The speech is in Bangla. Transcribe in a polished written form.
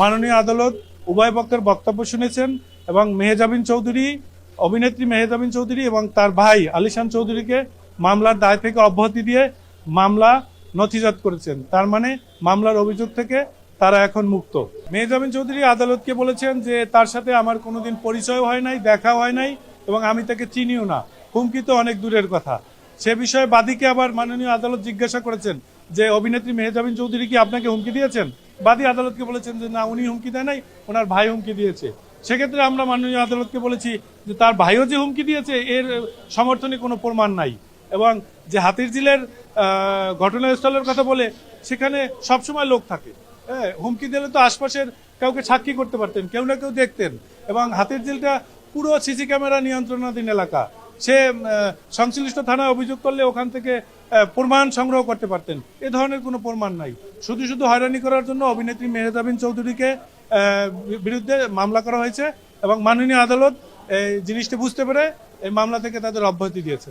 মাননীয় আদালত উভয় পক্ষের বক্তব্য শুনেছেন এবং মেহজাবিন চৌধুরী, অভিনেত্রী মেহজাবিন চৌধুরী এবং তার ভাই আলিশান চৌধুরীকে মামলার দায় থেকে অব্যাহতি দিয়ে মামলা নথিজাত করেছেন। তার মানে মামলার অভিযোগ থেকে তারা এখন মুক্ত। মেহজাবিন চৌধুরী আদালতকে বলেছেন যে তার সাথে আমার কোনোদিন পরিচয় হয় নাই, দেখা হয় নাই এবং আমি তাকে চিনিও না। হুমকি তো অনেক দূরের কথা। সে বিষয়ে বাদীকে আবার মাননীয় আদালত জিজ্ঞাসা করেছেন যে অভিনেত্রী মেহজাবিন চৌধুরী কি আপনাকে হুমকি দিয়েছেন? বাদী আদালতকে বলেছেন যে না, উনি হুমকি দেয় নাই, ওনার ভাই হুমকি দিয়েছে। সেক্ষেত্রে আমরা মাননীয় আদালতকে বলেছি যে তার ভাইও যে হুমকি দিয়েছে এর সমর্থনে কোনো প্রমাণ নাই, এবং যে হাতিরঝিলের ঘটনাস্থলের কথা বলে সেখানে সবসময় লোক থাকে। হ্যাঁ, হুমকি দিলে তো আশপাশের কাউকে সাক্ষী করতে পারতেন, কেউ না কেউ দেখতেন। এবং হাতিরঝিলটা পুরো সিসি ক্যামেরা নিয়ন্ত্রণাধীন এলাকা। সে সংশ্লিষ্ট থানায় অভিযোগ করলে ওখান থেকে প্রমাণ সংগ্রহ করতে পারতেন। এ ধরনের কোনো প্রমাণ নাই। শুধু শুধু হয়রানি করার জন্য অভিনেত্রী মেহজাবিন চৌধুরীকে বিরুদ্ধে মামলা করা হয়েছে এবং মাননীয় আদালত এই জিনিসটি বুঝতে পেরে এই মামলা থেকে তাদের অব্যাহতি দিয়েছে।